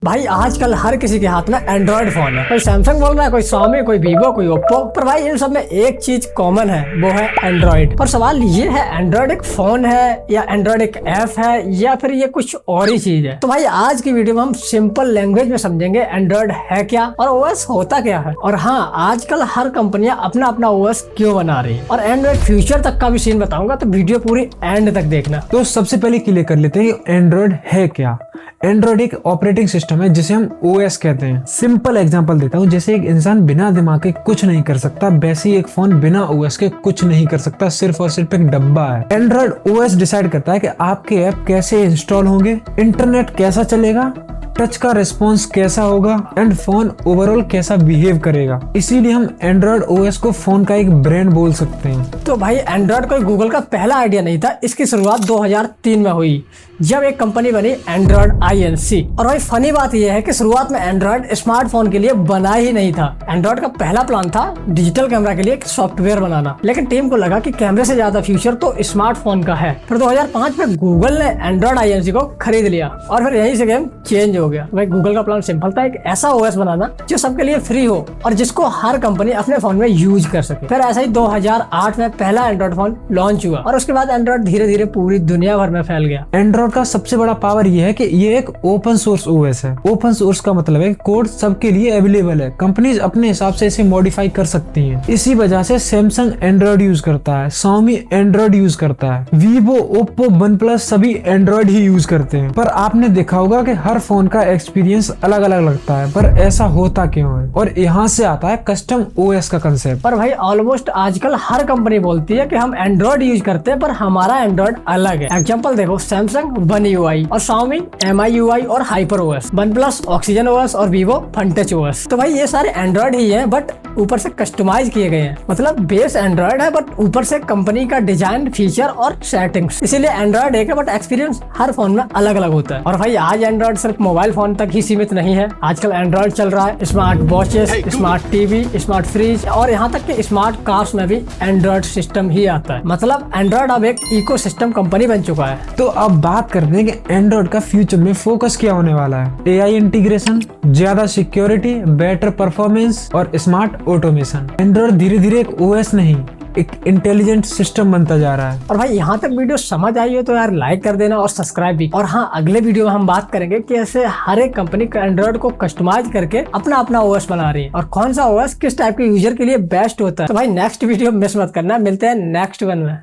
भाई आजकल हर किसी के हाथ में एंड्रॉइड फोन है। कोई सैमसंग बोल रहा है, कोई Xiaomi, कोई Vivo, कोई ओप्पो। पर भाई इन सब में एक चीज कॉमन है, वो है एंड्रॉइड। पर सवाल ये है, एंड्रॉइड एक फोन है या एंड्रॉइड एक ऐप है या फिर ये कुछ और ही चीज है? तो भाई आज की वीडियो में हम सिंपल लैंग्वेज में समझेंगे एंड्रॉइड है क्या और ओएस होता क्या है। और हाँ, आजकल हर कंपनियां अपना अपना ओएस क्यों बना रही है और एंड्रॉइड फ्यूचर तक का भी सीन बताऊंगा, तो वीडियो पूरी एंड तक देखना। तो सबसे पहले क्लियर कर लेते हैं एंड्रॉइड है क्या। एंड्रॉइड एक ऑपरेटिंग सिस्टम है जिसे हम ओएस कहते हैं। सिंपल एग्जांपल देता हूँ, जैसे एक इंसान बिना दिमाग के कुछ नहीं कर सकता, वैसे ही एक फोन बिना ओएस के कुछ नहीं कर सकता, सिर्फ और सिर्फ एक डब्बा है। एंड्रॉइड ओएस डिसाइड करता है कि आपके ऐप कैसे इंस्टॉल होंगे, इंटरनेट कैसा चलेगा, टच का रिस्पॉन्स कैसा होगा एंड फोन ओवरऑल कैसा बिहेव करेगा। इसीलिए हम एंड्रॉइड ओएस को फोन का एक ब्रांड बोल सकते हैं। तो भाई एंड्रॉइड कोई गूगल का पहला आइडिया नहीं था। इसकी शुरुआत 2003 में हुई जब एक कंपनी बनी एंड्रॉइड INC। और भाई फनी बात यह है कि शुरुआत में एंड्रॉइड स्मार्टफोन के लिए बना ही नहीं था। एंड्रॉइड का पहला प्लान था डिजिटल कैमरा के लिए एक सॉफ्टवेयर बनाना, लेकिन टीम को लगा कि कैमरे से ज्यादा फ्यूचर तो स्मार्टफोन का है। फिर 2005 में गूगल ने एंड्रॉइड INC को खरीद लिया और फिर यहीं से गेम चेंज हो गया। भाई गूगल का प्लान सिंपल था, एक ऐसा ओएस बनाना जो सबके लिए फ्री हो और जिसको हर कंपनी अपने फोन में यूज कर सके। फिर ऐसा ही 2008 में पहला एंड्रॉइड फोन लॉन्च हुआ और उसके बाद एंड्रॉइड धीरे धीरे पूरी दुनिया भर में फैल गया। एंड्रॉइड का सबसे बड़ा पावर ये है कि ये एक ओपन सोर्स ओएस है। ओपन सोर्स का मतलब है कोड सबके लिए अवेलेबल है, कंपनीज अपने हिसाब से इसे मॉडिफाई कर सकती हैं। इसी वजह से सैमसंग एंड्रॉइड यूज करता है, Xiaomi एंड्रॉइड यूज करता है, Vivo, ओप्पो, OnePlus सभी एंड्रॉइड ही यूज करते हैं। पर आपने देखा होगा कि हर फोन का एक्सपीरियंस अलग अलग लगता है, पर ऐसा होता क्यों है? और यहाँ से आता है कस्टम ओएस का कंसेप्ट। पर भाई ऑलमोस्ट आजकल हर कंपनी बोलती है कि हम एंड्रॉइड यूज करते हैं पर हमारा एंड्रॉइड अलग है। एग्जांपल देखो, सैमसंग One UI और Xiaomi MIUI और hyper OS, OnePlus oxygen OS और Vivo FunTouch OS। तो भाई ये सारे एंड्रॉइड ही हैं बट ऊपर से कस्टमाइज किए गए हैं। मतलब बेस एंड्रॉइड है बट ऊपर से कंपनी का डिजाइन, फीचर और सेटिंग्स। इसीलिए एंड्रॉइड एक है बट एक्सपीरियंस हर फोन में अलग अलग होता है। और भाई आज एंड्रॉइड सिर्फ मोबाइल फोन तक ही सीमित नहीं है। आजकल एंड्रॉइड चल रहा है smart watches, smart TV, smart fridge और यहाँ तक कि स्मार्ट कार्स में भी एंड्रॉइड सिस्टम ही आता है। मतलब एंड्रॉइड अब एक इकोसिस्टम कंपनी बन चुका है। तो अब बात करते हैं कि एंड्रॉइड का फ्यूचर में फोकस क्या होने वाला है। AI इंटीग्रेशन, ज्यादा सिक्योरिटी, बेटर परफॉर्मेंस और स्मार्ट ऑटोमेशन। एंड्रॉइड धीरे धीरे एक ओएस नहीं, एक इंटेलिजेंट सिस्टम बनता जा रहा है। और भाई यहाँ तक वीडियो समझ आई हो तो यार लाइक कर देना और सब्सक्राइब भी। और हाँ, अगले वीडियो में हम बात करेंगे कि ऐसे हर एक कंपनी एंड्रॉइड को कस्टमाइज करके अपना अपना ओएस बना रही है और कौन सा ओएस किस टाइप के यूजर के लिए बेस्ट होता है। तो भाई नेक्स्ट वीडियो मिस मत करना, मिलते हैं नेक्स्ट वन में।